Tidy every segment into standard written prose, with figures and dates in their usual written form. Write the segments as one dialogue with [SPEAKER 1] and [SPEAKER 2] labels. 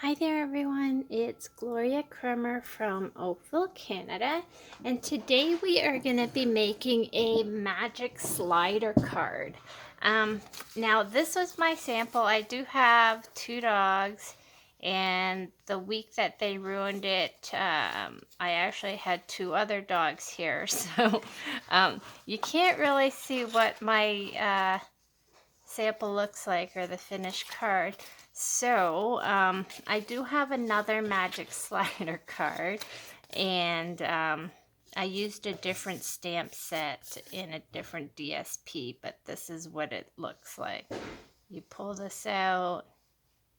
[SPEAKER 1] Hi there everyone, it's Gloria Kremer from Oakville, Canada, and today we are going to be making a magic slider card. Now this was my sample. I do have two dogs, and the week that they ruined it, I actually had two other dogs here, so you can't really see what my sample looks like, or the finished card. So I do have another magic slider card, and I used a different stamp set in a different DSP, but this is what it looks like. You pull this out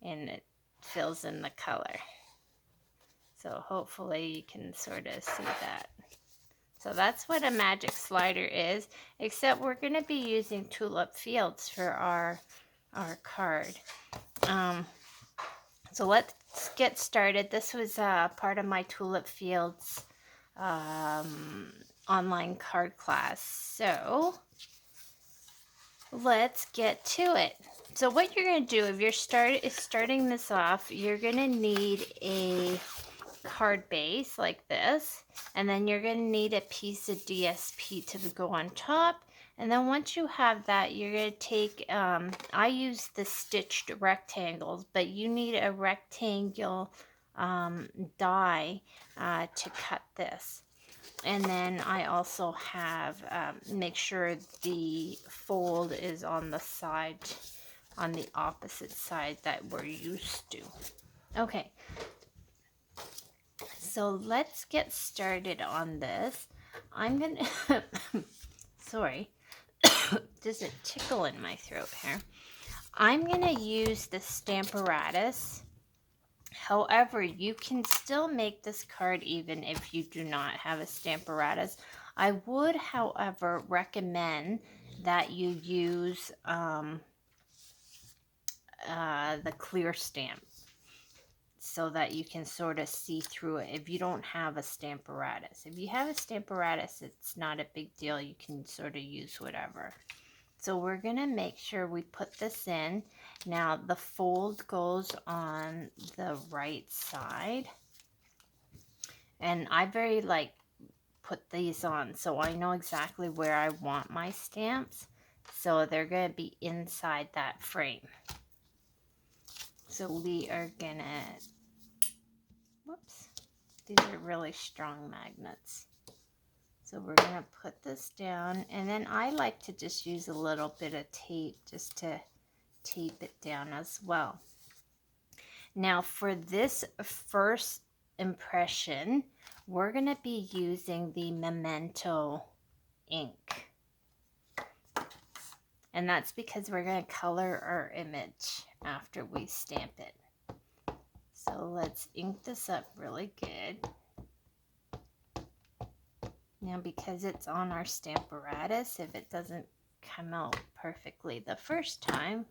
[SPEAKER 1] and it fills in the color. So hopefully you can sort of see that. So that's what a magic slider is, except we're going to be using Tulip Fields for our card. So let's get started. This was part of my Tulip Fields online card class. So let's get to it. So what you're going to do, if you're starting this off, you're going to need a card base like this, and then you're going to need a piece of DSP to go on top. And then once you have that, you're going to take, I use the stitched rectangles, but you need a rectangle die to cut this. And then I also have, make sure the fold is on the side, on the opposite side that we're used to. Okay, so let's get started on this. I'm gonna, sorry, there's a tickle in my throat here. I'm gonna use the Stamparatus. However, you can still make this card even if you do not have a Stamparatus. I would, however, recommend that you use the clear stamp, so that you can sort of see through it if you don't have a Stamparatus. If you have a Stamparatus, it's not a big deal. You can sort of use whatever. So we're going to make sure we put this in. Now the fold goes on the right side. And I put these on so I know exactly where I want my stamps. So they're going to be inside that frame. So we are going to, whoops, these are really strong magnets. So we're going to put this down, and then I like to just use a little bit of tape just to tape it down as well. Now for this first impression, we're going to be using the Memento ink. And that's because we're going to color our image after we stamp it. So let's ink this up really good. Now because it's on our Stamparatus, if it doesn't come out perfectly the first time,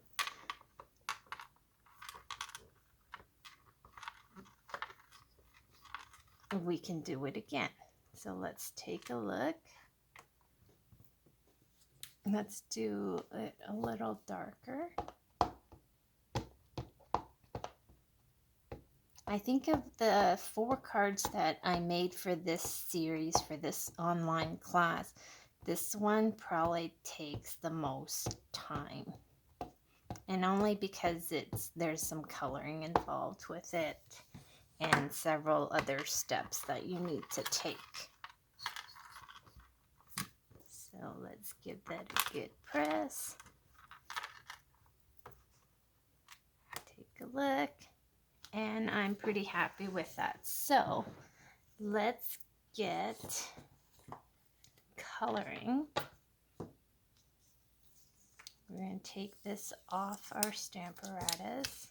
[SPEAKER 1] we can do it again. So let's take a look. Let's do it a little darker. I think of the 4 cards that I made for this series, for this online class, this one probably takes the most time. And only because there's some coloring involved with it and several other steps that you need to take. So let's give that a good press. Take a look. And I'm pretty happy with that. So let's get coloring. We're going to take this off our Stamparatus.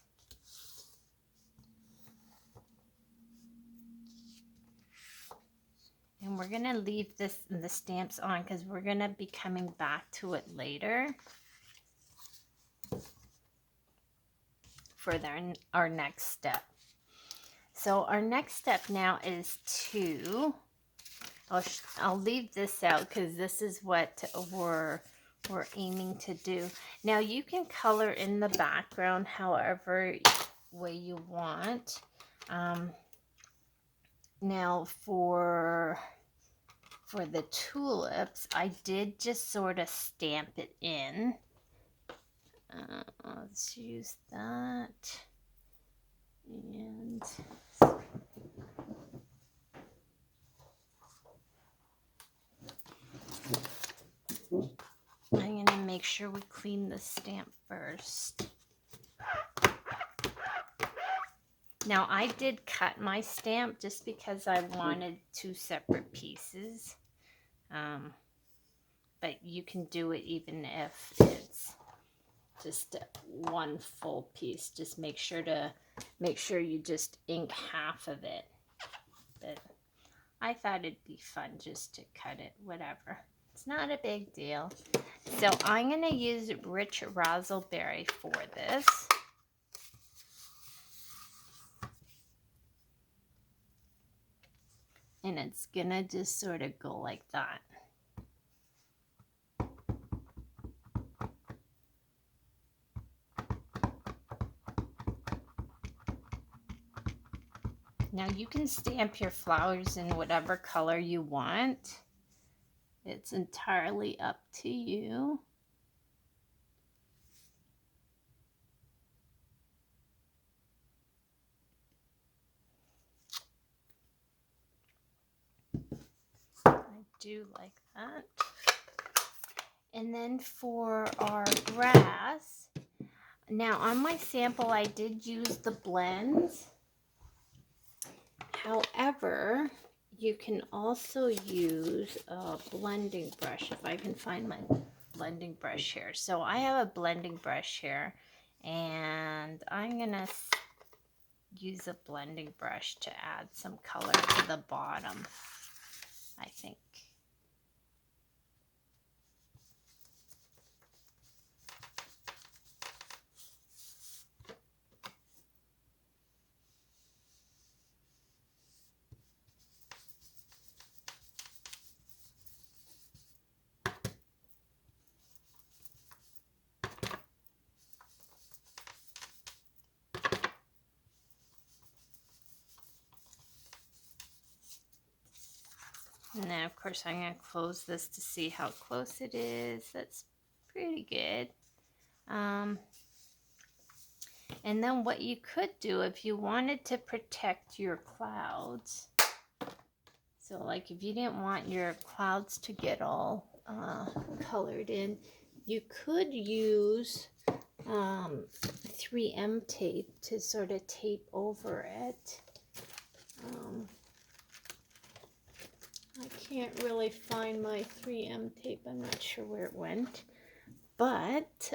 [SPEAKER 1] And we're going to leave the stamps on because we're going to be coming back to it later for our next step. So our next step now is to, I'll leave this out because this is what we're aiming to do. Now you can color in the background however way you want. Now for the tulips, I did just sort of stamp it in. Let's use that. And I'm going to make sure we clean the stamp first. Now I did cut my stamp just because I wanted 2 separate pieces. But you can do it even if it's just 1 full piece. Just make sure you just ink half of it. But I thought it'd be fun just to cut it, whatever. It's not a big deal. So I'm going to use rich raspberry for this. And it's going to just sort of go like that. Now you can stamp your flowers in whatever color you want. It's entirely up to you. I do like that. And then for our grass, now on my sample I did use the blends. However, you can also use a blending brush, if I can find my blending brush here. So I have a blending brush here, and I'm going to use a blending brush to add some color to the bottom, I think. And then, of course, I'm going to close this to see how close it is. That's pretty good. And then what you could do if you wanted to protect your clouds, so like if you didn't want your clouds to get all colored in, you could use 3M tape to sort of tape over it. I can't really find my 3M tape. I'm not sure where it went. But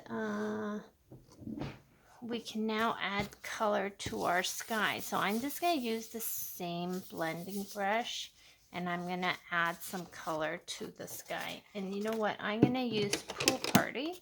[SPEAKER 1] we can now add color to our sky. So I'm just going to use the same blending brush, and I'm going to add some color to the sky. And you know what? I'm going to use Pool Party.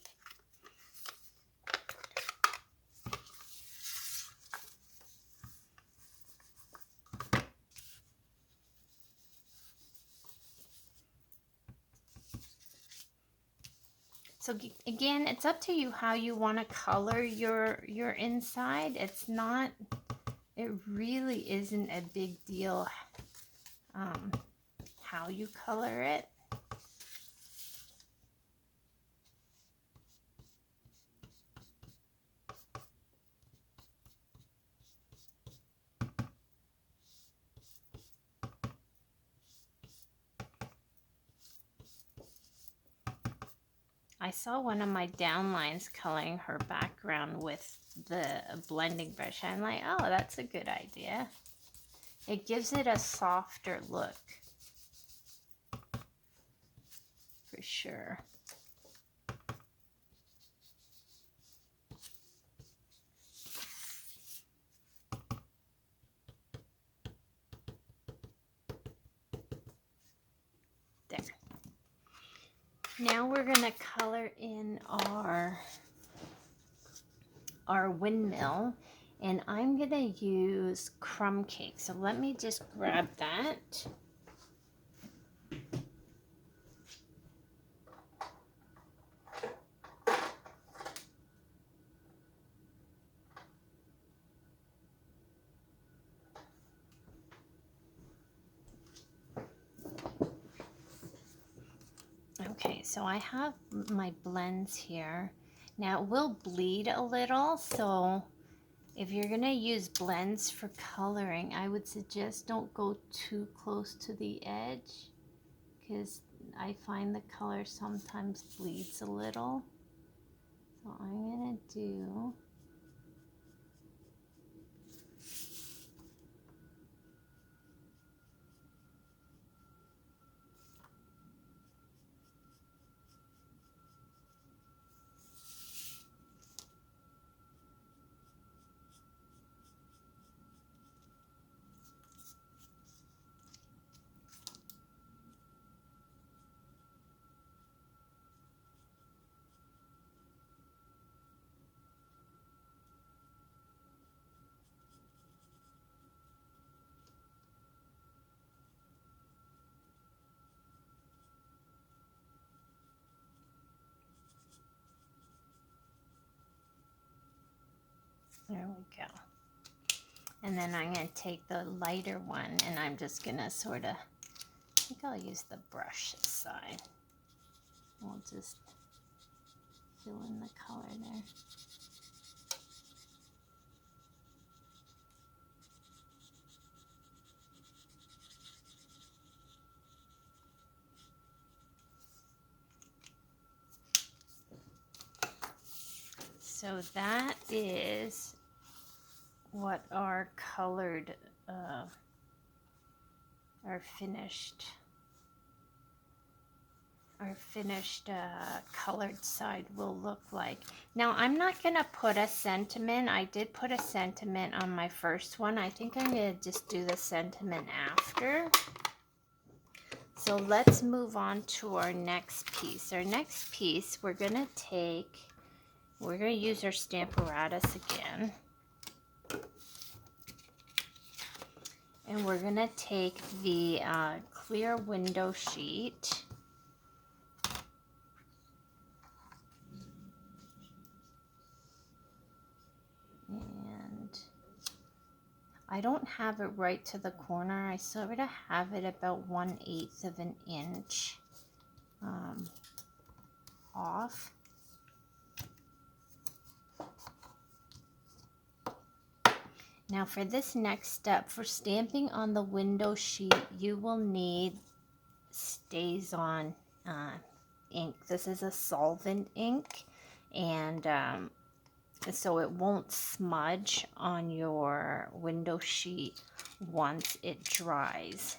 [SPEAKER 1] So again, it's up to you how you want to color your inside. It really isn't a big deal how you color it. I saw one of my downlines coloring her background with the blending brush. I'm like, oh, that's a good idea. It gives it a softer look, for sure. There. Now we're going to color in our windmill, and I'm going to use crumb cake. So let me just grab that. so I have my blends here. Now it will bleed a little, so if you're gonna use blends for coloring, I would suggest don't go too close to the edge, because I find the color sometimes bleeds a little. So I'm gonna do there we go. And then I'm going to take the lighter one and I'm just going to sort of, I think I'll use the brush this side. We'll just fill in the color there. So that is what our colored, our finished colored side will look like. Now I'm not gonna put a sentiment. I did put a sentiment on my first one. I think I'm gonna just do the sentiment after. So let's move on to our next piece. Our next piece, we're gonna use our Stamparatus again. And we're gonna take the clear window sheet. And I don't have it right to the corner. I sort of have it about 1/8 of an inch off. Now for this next step, for stamping on the window sheet, you will need StazOn ink. This is a solvent ink, and so it won't smudge on your window sheet once it dries.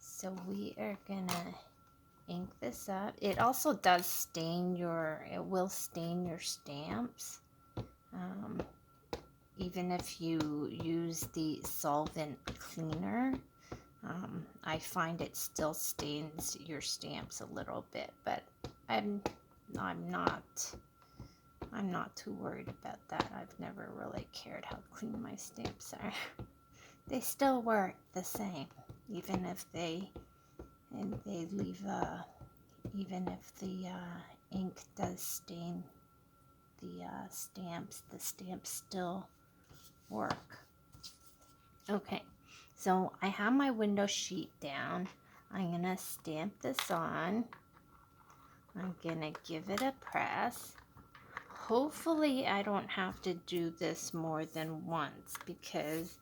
[SPEAKER 1] So we are gonna ink this up. It also does stain it will stain your stamps. Even if you use the solvent cleaner, I find it still stains your stamps a little bit, but I'm not too worried about that. I've never really cared how clean my stamps are. They still work the same, even if they leave even if the ink does stain the stamps still work. Okay, so I have my window sheet down. I'm gonna stamp this on. I'm gonna give it a press. Hopefully I don't have to do this more than once, because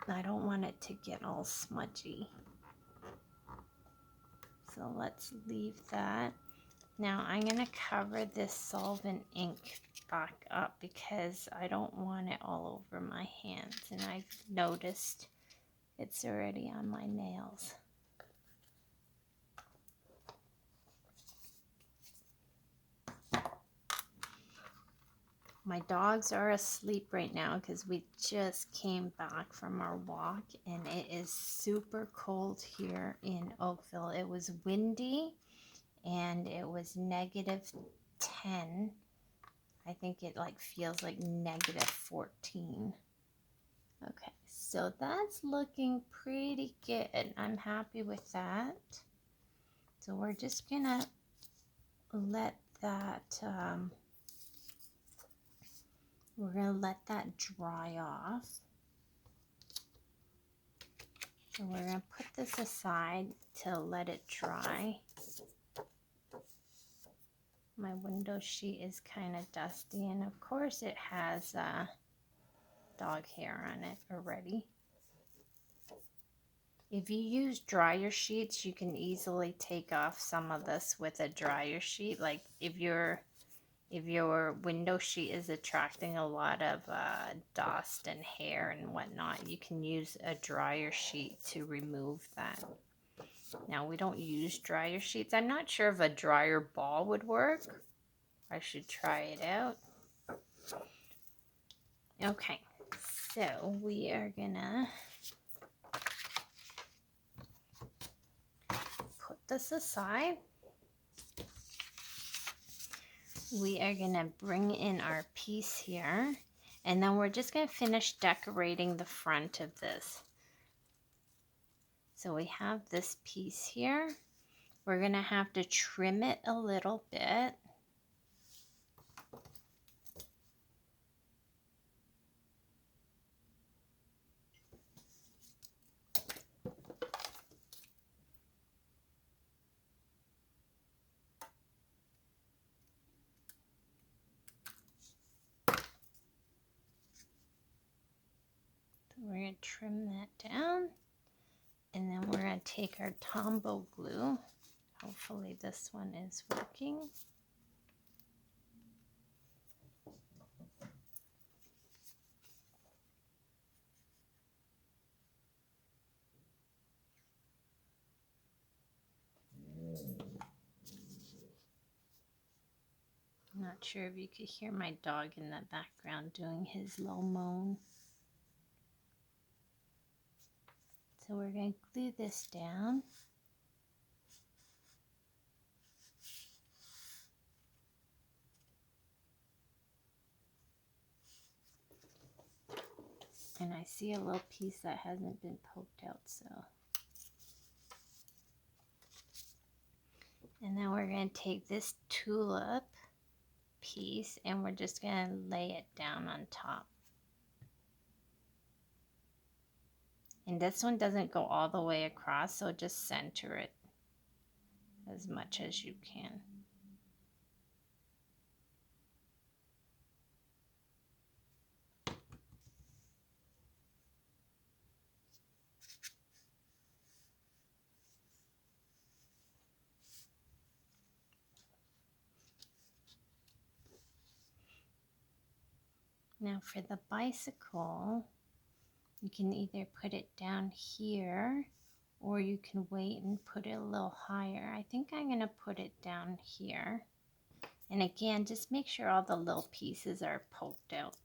[SPEAKER 1] I don't want it to get all smudgy. So let's leave that. Now I'm going to cover this solvent ink back up because I don't want it all over my hands, and I've noticed it's already on my nails. My dogs are asleep right now because we just came back from our walk, and it is super cold here in Oakville. It was windy and it was -10. I think it feels like -14. Okay, so that's looking pretty good. I'm happy with that. So we're just gonna let that dry off. So we're going to put this aside to let it dry. My window sheet is kind of dusty, and of course it has dog hair on it already. If you use dryer sheets, you can easily take off some of this with a dryer sheet. Like if your window sheet is attracting a lot of dust and hair and whatnot, you can use a dryer sheet to remove that. Now, we don't use dryer sheets. I'm not sure if a dryer ball would work. I should try it out. Okay, so we are gonna put this aside. We are gonna bring in our piece here, and then we're just gonna finish decorating the front of this. So we have this piece here. We're gonna have to trim it a little bit. So we're gonna trim that down, and then we're gonna take our Tombow glue. Hopefully this one is working. I'm not sure if you could hear my dog in the background doing his low moan. So we're going to glue this down. And I see a little piece that hasn't been poked out, so. And then we're going to take this tulip piece and we're just going to lay it down on top. And this one doesn't go all the way across, so just center it as much as you can. Now for the bicycle, you can either put it down here or you can wait and put it a little higher. I think I'm going to put it down here. And again, just make sure all the little pieces are poked out.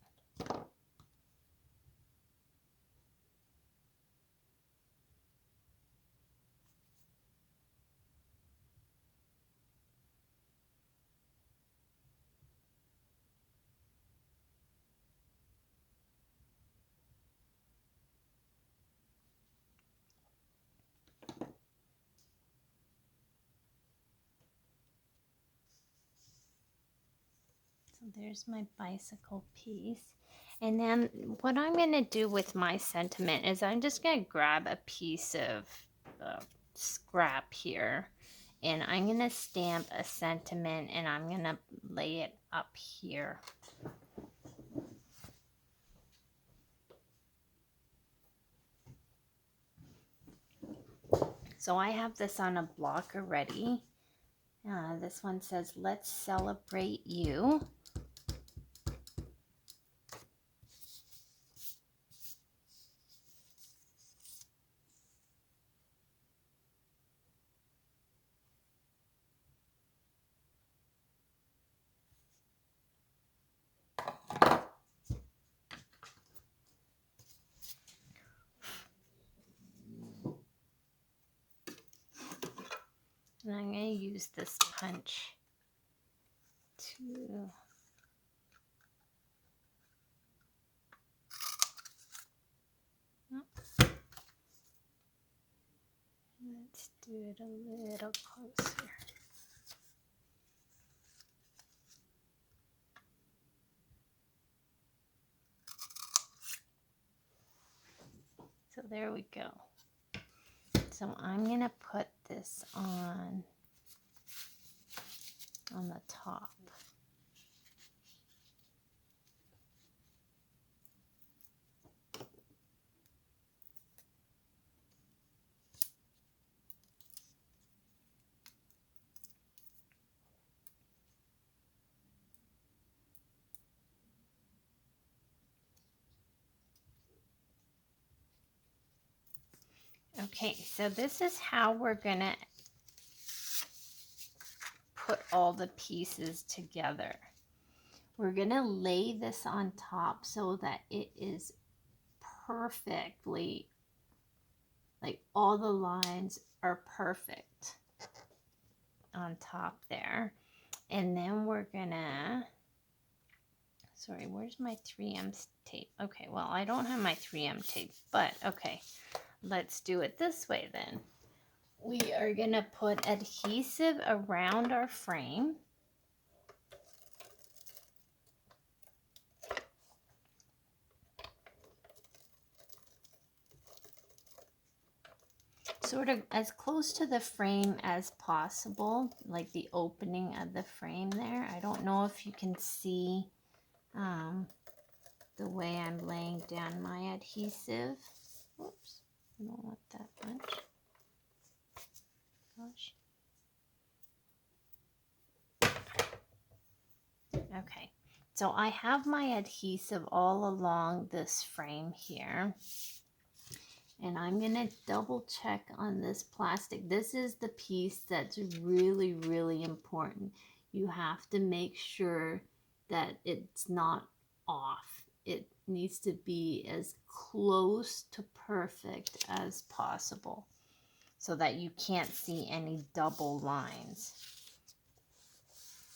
[SPEAKER 1] So there's my bicycle piece. And then what I'm going to do with my sentiment is I'm just going to grab a piece of scrap here. And I'm going to stamp a sentiment and I'm going to lay it up here. So I have this on a block already. This one says, "Let's celebrate you." And I'm going to use this punch to let's do it a little closer. So there we go. So I'm going to put this on the top. Okay, so this is how we're going to put all the pieces together. We're going to lay this on top so that it is perfectly, like all the lines are perfect on top there. And then we're going to, sorry, where's my 3M tape? Okay, well, I don't have my 3M tape, but okay, let's do it this way then. We are going to put adhesive around our frame. Sort of as close to the frame as possible, like the opening of the frame there. I don't know if you can see the way I'm laying down my adhesive. Whoops, I don't want that much. Gosh. Okay, so I have my adhesive all along this frame here. And I'm going to double check on this plastic. This is the piece that's really, really important. You have to make sure that it's not off. It needs to be as close to perfect as possible so that you can't see any double lines.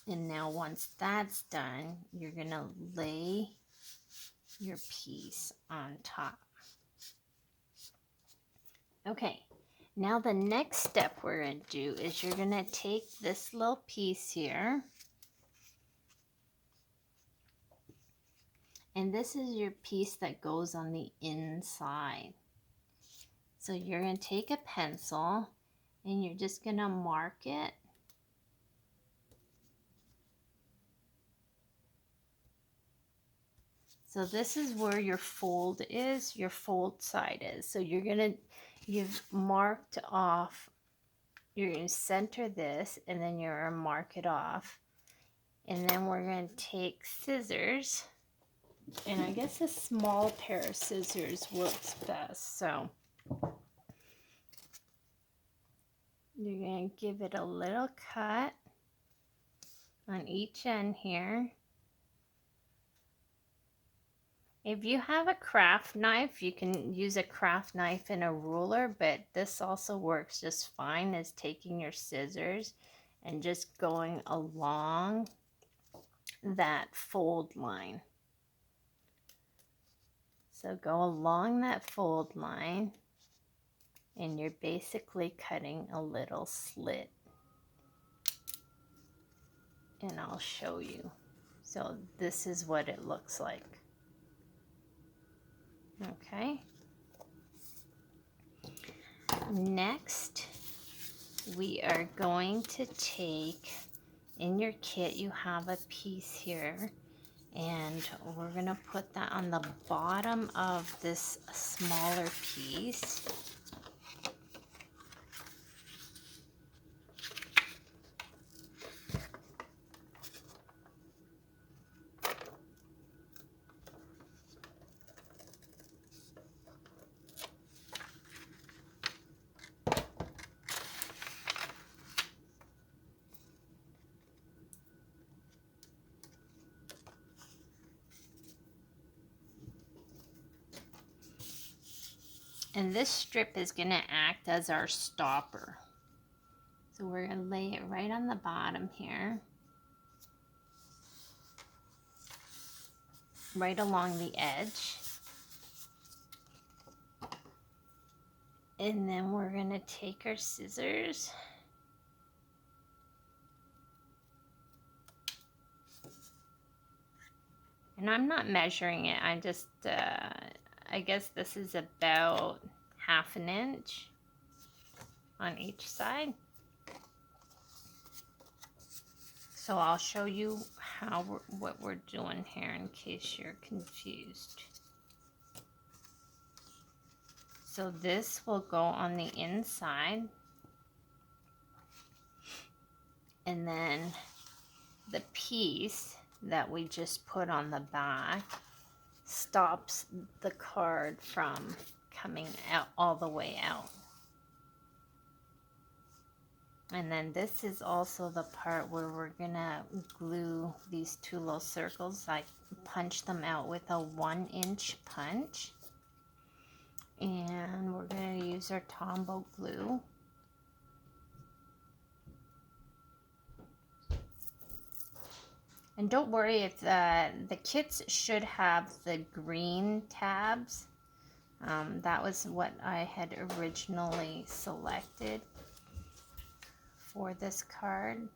[SPEAKER 1] And now once that's done, you're going to lay your piece on top. Okay, now the next step we're going to do is you're going to take this little piece here. And this is your piece that goes on the inside. So you're going to take a pencil and you're just going to mark it. So this is where your fold is, your fold side is. So you've marked off, you're going to center this and then you're going to mark it off. And then we're going to take scissors, and I guess a small pair of scissors works best. So you're going to give it a little cut on each end here. If you have a craft knife, you can use a craft knife and a ruler, but this also works just fine, is taking your scissors and just going along that fold line. So go along that fold line and you're basically cutting a little slit. And I'll show you. So this is what it looks like. Okay. Next, we are going to take, in your kit you have a piece here, and we're going to put that on the bottom of this smaller piece. And this strip is going to act as our stopper. So we're going to lay it right on the bottom here. Right along the edge. And then we're going to take our scissors. And I'm not measuring it. I'm just, I guess this is about 1/2 inch. on each side. So I'll show you what we're doing here in case you're confused. So this will go on the inside, and then the piece that we just put on the back stops the card from coming out all the way out. And then this is also the part where we're gonna glue these two little circles. I punch them out with a 1-inch punch. And we're gonna use our Tombow glue. And don't worry if the kits should have the green tabs. That was what I had originally selected for this card.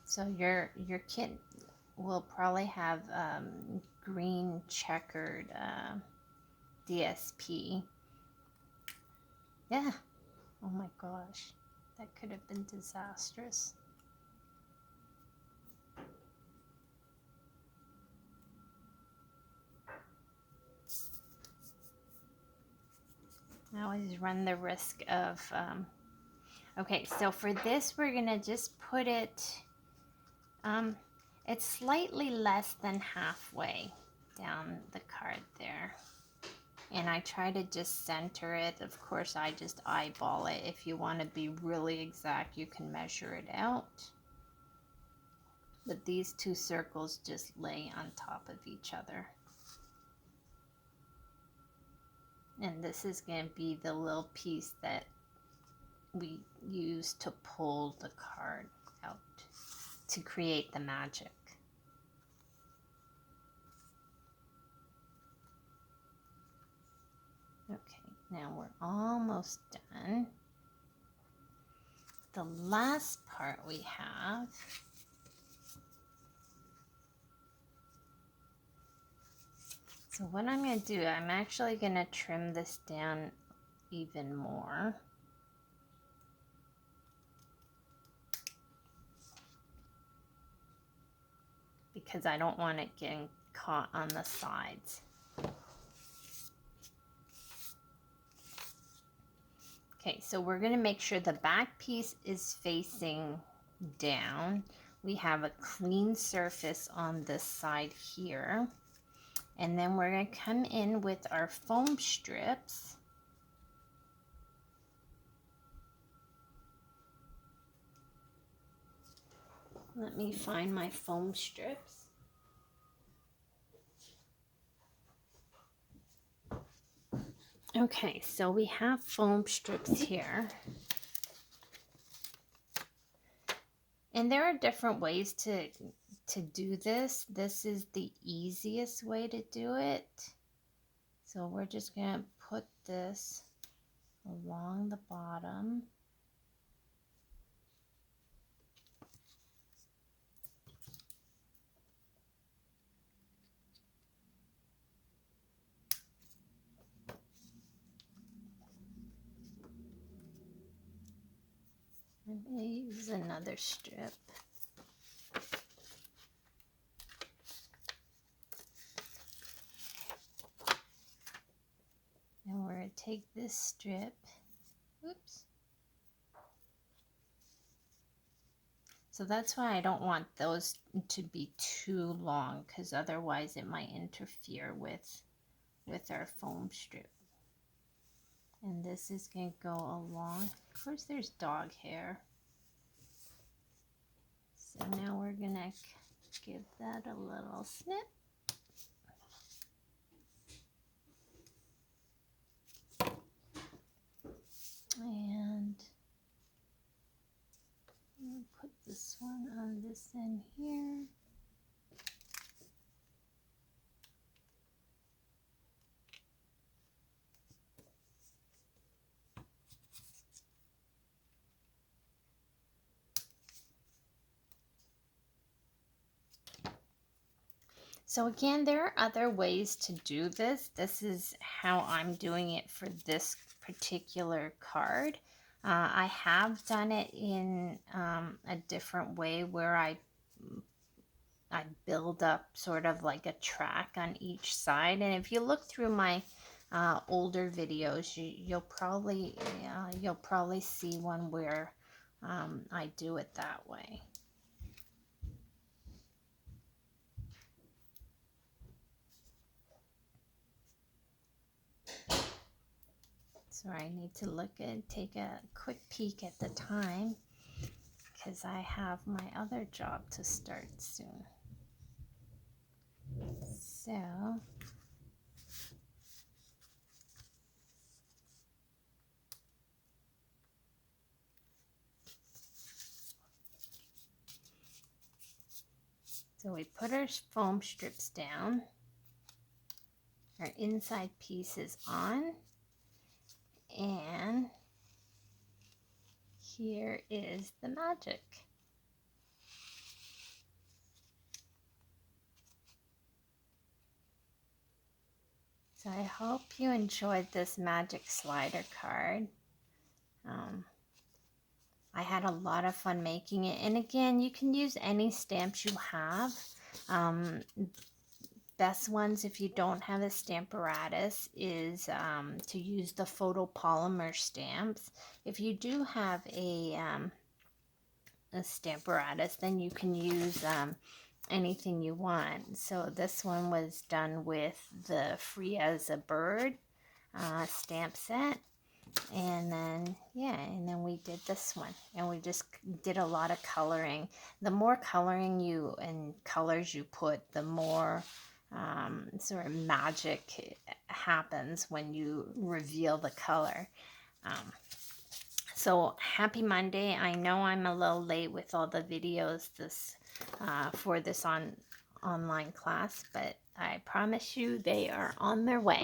[SPEAKER 1] So your kit will probably have green checkered DSP. Yeah. Oh my gosh. That could have been disastrous. I always run the risk of okay, so for this we're gonna just put it it's slightly less than halfway down the card there, and I try to just center it. Of course I just eyeball it. If you want to be really exact, you can measure it out, but these two circles just lay on top of each other. And this is going to be the little piece that we use to pull the card out to create the magic. Okay, now we're almost done. The last part we have so what I'm going to do, I'm actually going to trim this down even more. Because I don't want it getting caught on the sides. Okay, so we're going to make sure the back piece is facing down. We have a clean surface on this side here. And then we're going to come in with our foam strips. Let me find my foam strips. Okay, so we have foam strips here. And there are different ways to do this. This is the easiest way to do it. So we're just going to put this along the bottom. I'm going to use another strip. And we're going to take this strip. Oops. So that's why I don't want those to be too long, because otherwise it might interfere with our foam strip. And this is going to go along. Of course, there's dog hair. So now we're going to give that a little snip. And we'll put this one on this end here. So again, there are other ways to do this. This is how I'm doing it for this particular card. I have done it in a different way where I build up sort of like a track on each side. And if you look through my older videos, you'll probably see one where I do it that way. So I need to take a quick peek at the time because I have my other job to start soon. So we put our foam strips down, our inside piece is on, and here is the magic. So I hope you enjoyed this magic slider card. I had a lot of fun making it. And again, you can use any stamps you have. Best ones, if you don't have a Stamparatus, is to use the photopolymer stamps. If you do have a Stamparatus, then you can use anything you want. So this one was done with the Free as a Bird stamp set. And then, yeah, and then we did this one. And we just did a lot of coloring. The more coloring and colors you put, the more sort of magic happens when you reveal the color. So happy Monday. I know I'm a little late with all the videos for this online class, but I promise you they are on their way.